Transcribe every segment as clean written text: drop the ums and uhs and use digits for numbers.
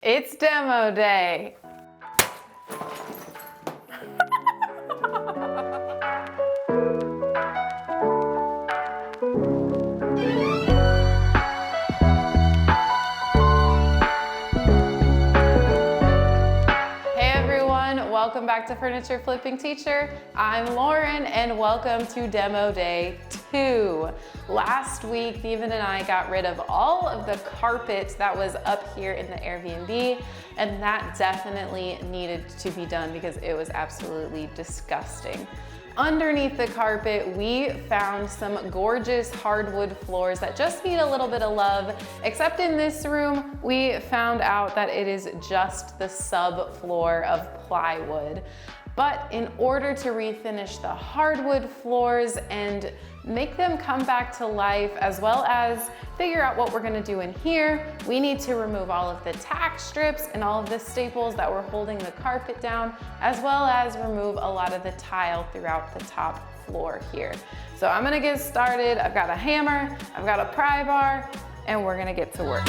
It's demo day. Hey everyone, welcome back to Furniture Flipping Teacher. I'm Lauren and welcome to Demo Day 2. Last week, Bevan and I got rid of all of the carpet that was up here in the Airbnb, and that definitely needed to be done because it was absolutely disgusting. Underneath the carpet, we found some gorgeous hardwood floors that just need a little bit of love, except in this room, we found out that it is just the subfloor of plywood. But in order to refinish the hardwood floors and make them come back to life, as well as figure out what we're gonna do in here, we need to remove all of the tack strips and all of the staples that were holding the carpet down, as well as remove a lot of the tile throughout the top floor here. So I'm gonna get started. I've got a hammer, I've got a pry bar, and we're gonna get to work.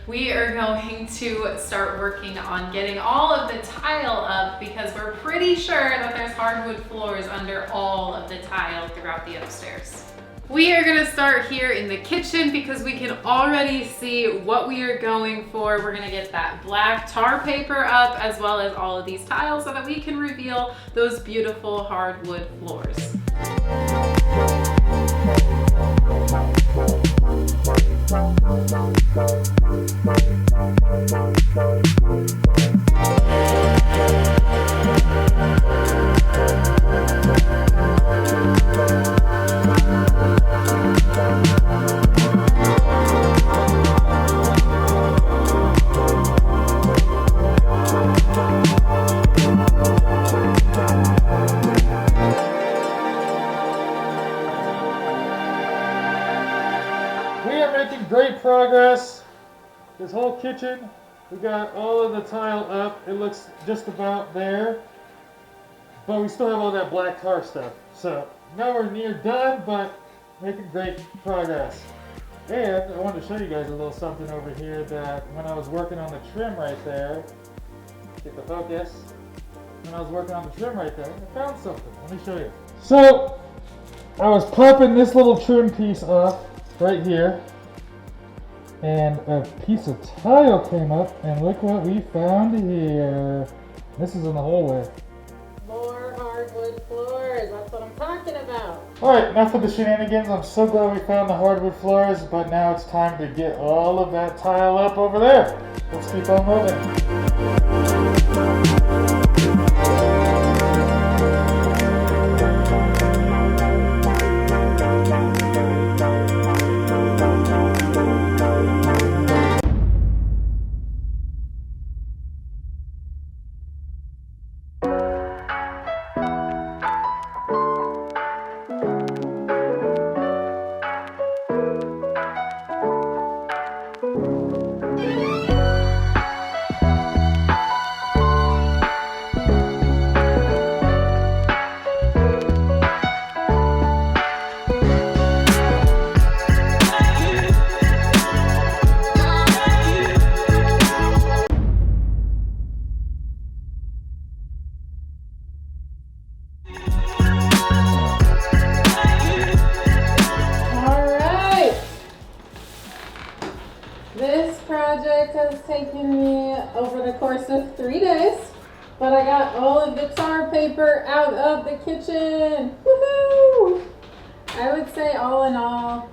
We are going to start working on getting all of the tile up because we're pretty sure that there's hardwood floors under all of the tile throughout the upstairs. We are gonna start here in the kitchen because we can already see what we are going for. We're gonna get that black tar paper up as well as all of these tiles so that we can reveal those beautiful hardwood floors. We are making great progress. This whole kitchen, we got all of the tile up. It looks just about there. But we still have all that black tar stuff. So now we're near done, but making great progress. And I wanted to show you guys a little something over here that when I was working on the trim right there, get the focus, when I was working on the trim right there, I found something. Let me show you. So, I was popping this little trim piece off right here, and a piece of tile came up, and look what we found here. This is in the hallway. More hardwood floors, that's what I'm talking about. Alright, enough of the shenanigans. I'm so glad we found the hardwood floors, but now it's time to get all of that tile up over there. Let's keep on moving. This project has taken me over the course of 3 days, but I got all of the tar paper out of the kitchen. Woohoo! I would say all in all,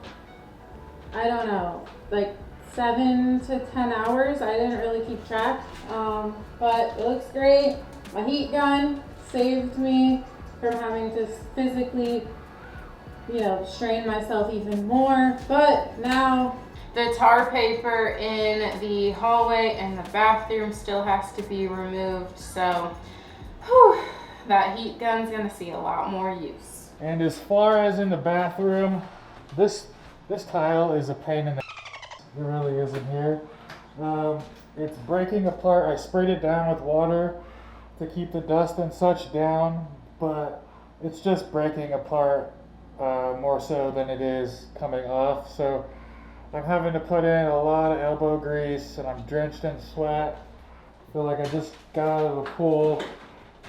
I don't know, like 7 to 10 hours. I didn't really keep track, but it looks great. My heat gun saved me from having to physically, strain myself even more. But now the tar paper in the hallway and the bathroom still has to be removed. So, that heat gun's gonna see a lot more use. And as far as in the bathroom, this tile is a pain in the It really is in here. It's breaking apart. I sprayed it down with water to keep the dust and such down, but it's just breaking apart more so than it is coming off. So I'm having to put in a lot of elbow grease, and I'm drenched in sweat. I feel like I just got out of the pool,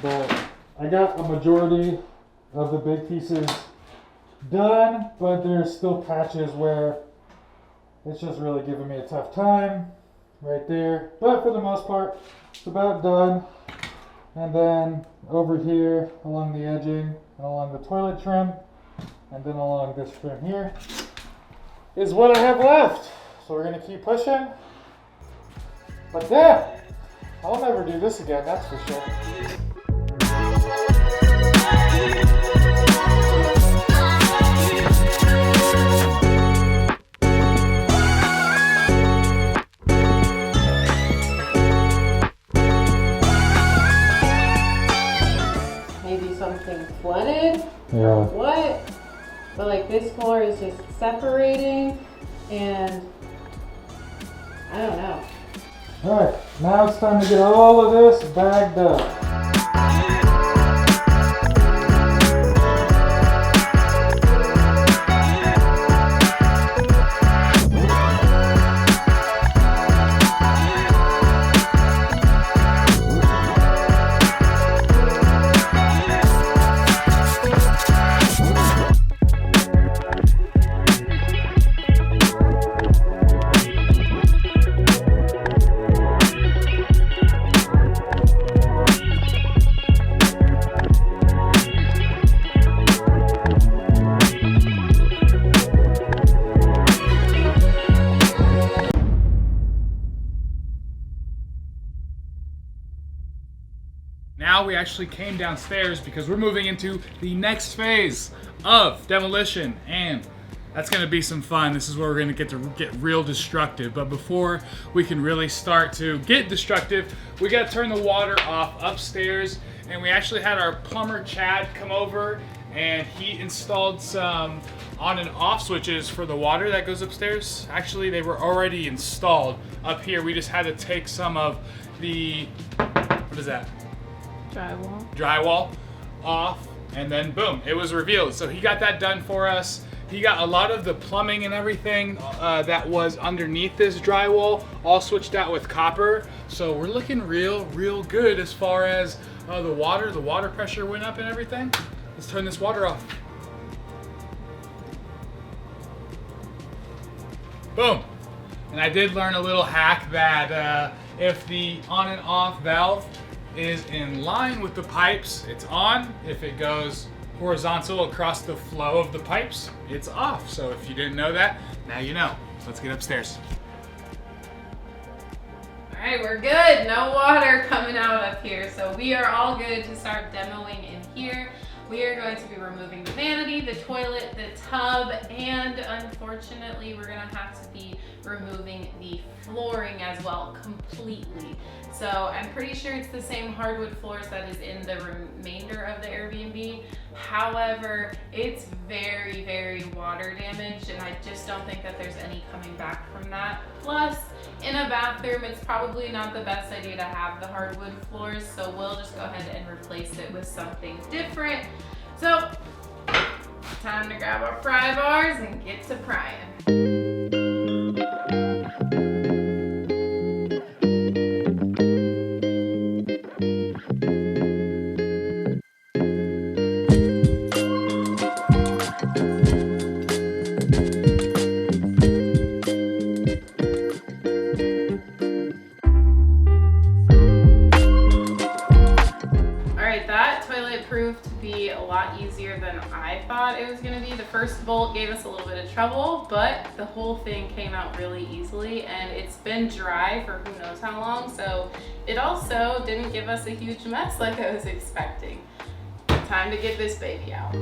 but I got a majority of the big pieces done, but there's still patches where it's just really giving me a tough time right there. But for the most part, it's about done. And then over here along the edging, along the toilet trim, and then along this trim here is what I have left. So we're gonna keep pushing. But then, I'll never do this again, that's for sure. Maybe something flooded? Yeah. What? But like this floor is just separating, and I don't know. Alright, now it's time to get all of this bagged up. Now we actually came downstairs because we're moving into the next phase of demolition, and that's gonna be some fun. This is where we're gonna get real destructive. But before we can really start to get destructive, we gotta turn the water off upstairs. And we actually had our plumber Chad come over, and he installed some on and off switches for the water that goes upstairs. Actually, they were already installed up here. We just had to take some of the, what is that? Drywall. Drywall off, and then boom, it was revealed. So he got that done for us, He got a lot of the plumbing and everything that was underneath this drywall all switched out with copper. So we're looking real good as far as the water pressure went up and everything. Let's turn this water off. Boom. And I did learn a little hack that if the on and off valve is in line with the pipes, it's on. If it goes horizontal across the flow of the pipes, it's off. So if you didn't know that, now you know. Let's get upstairs. All right, we're good. No water coming out up here. So we are all good to start demoing in here. We are going to be removing the vanity, the toilet, the tub, and unfortunately, we're gonna have to be removing the flooring as well completely. So I'm pretty sure it's the same hardwood floors that is in the remainder of the Airbnb. However, it's very water damaged, and I just don't think that there's any coming back from that. Plus, in a bathroom, it's probably not the best idea to have the hardwood floors, so we'll just go ahead and replace it with something different. So, time to grab our pry bars and get to prying. Proved to be a lot easier than I thought it was going to be. The first bolt gave us a little bit of trouble, but the whole thing came out really easily, and it's been dry for who knows how long, so it also didn't give us a huge mess like I was expecting. Time to get this baby out.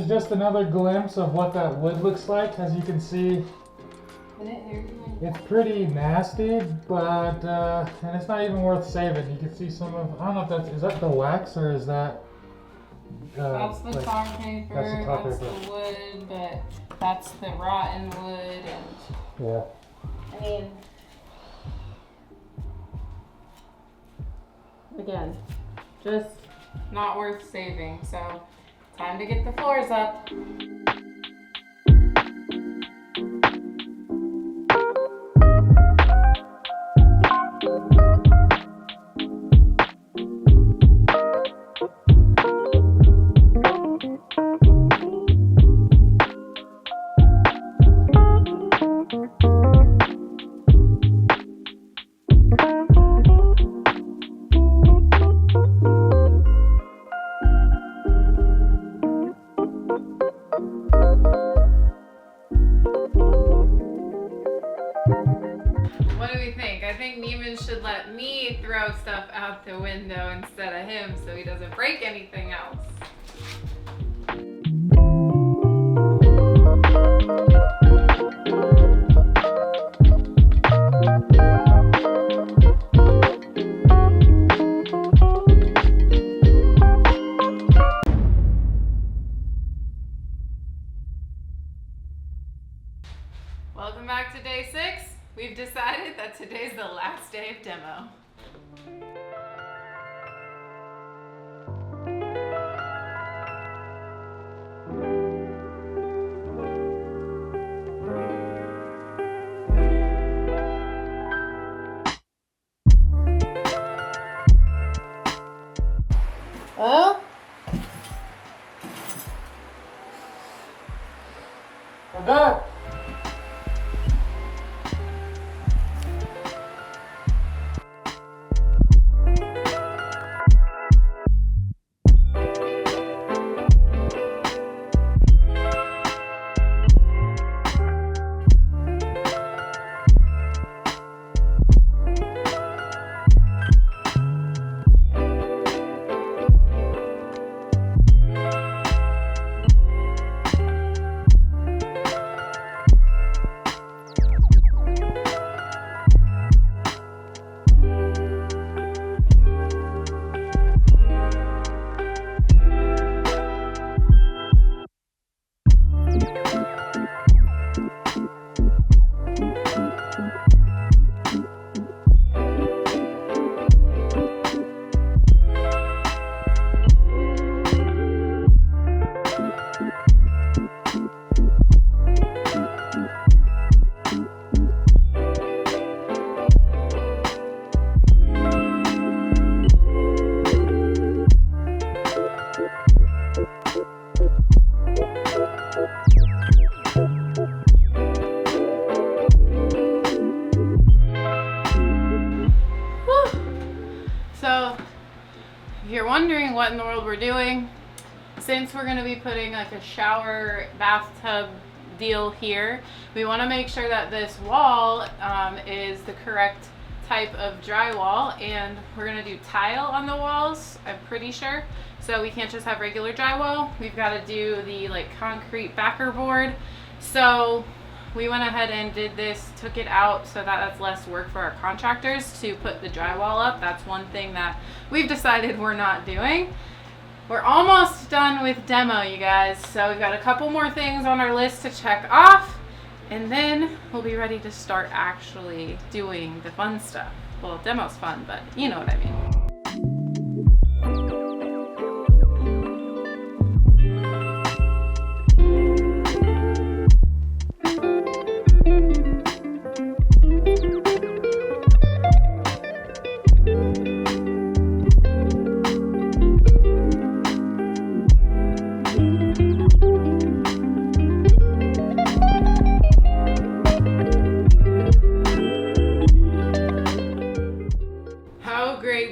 Just another glimpse of what that wood looks like. As you can see, it's pretty nasty, but and it's not even worth saving. You can see some of, I don't know if is that the wax or is that that's the like, tar paper, that's the wood, but that's the rotten wood, and yeah. I mean, again, just not worth saving. So time to get the floors up. What do we think? I think Neiman should let me throw stuff out the window instead of him so he doesn't break anything else. Welcome back to day 6. We've decided that today's the last day of demo. Well, we're done. If you're wondering what in the world we're doing, since we're gonna be putting like a shower bathtub deal here, we wanna make sure that this wall is the correct type of drywall, and we're gonna do tile on the walls, I'm pretty sure. So we can't just have regular drywall. We've gotta do the like concrete backer board. So we went ahead and did this, took it out so that that's less work for our contractors to put the drywall up. That's one thing that we've decided we're not doing. We're almost done with demo, you guys. So we've got a couple more things on our list to check off, and then we'll be ready to start actually doing the fun stuff. Well, demo's fun, but you know what I mean.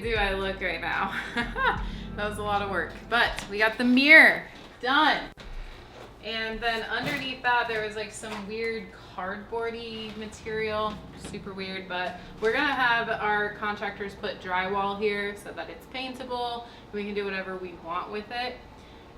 Do I look right now? That was a lot of work, but we got the mirror done. And then underneath that there was like some weird cardboardy material, super weird, but we're gonna have our contractors put drywall here so that it's paintable. We can do whatever we want with it.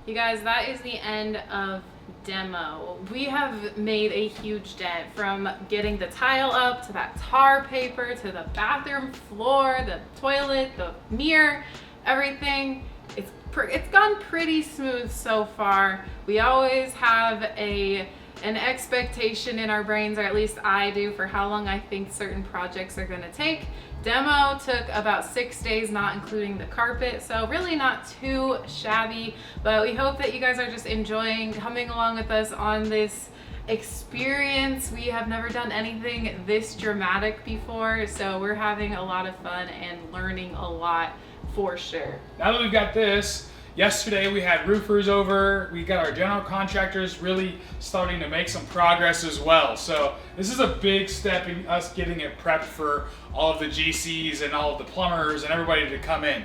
You guys, that is the end of demo. We have made a huge dent, from getting the tile up to that tar paper to the bathroom floor, the toilet, the mirror, everything. It's gone pretty smooth so far. We always have an expectation in our brains, or at least I do, for how long I think certain projects are gonna take. Demo took about 6 days, not including the carpet, so really not too shabby, but we hope that you guys are just enjoying coming along with us on this experience. We have never done anything this dramatic before, so we're having a lot of fun and learning a lot for sure. Now that we've got this, yesterday we had roofers over, we got our general contractors really starting to make some progress as well. So this is a big step in us getting it prepped for all of the GCs and all of the plumbers and everybody to come in.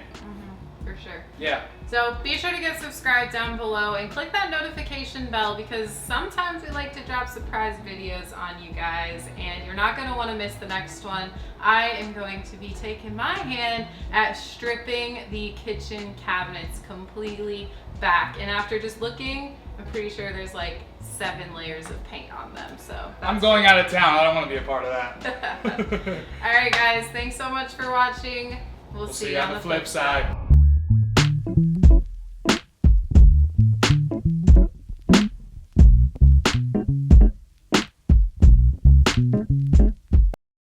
For sure. Yeah. So be sure to get subscribed down below and click that notification bell, because sometimes we like to drop surprise videos on you guys and you're not going to want to miss the next one. I am going to be taking my hand at stripping the kitchen cabinets completely back, and after just looking, I'm pretty sure there's like 7 layers of paint on them. So I'm going out of town. I don't want to be a part of that. All right guys, thanks so much for watching. We'll see you on the flip side.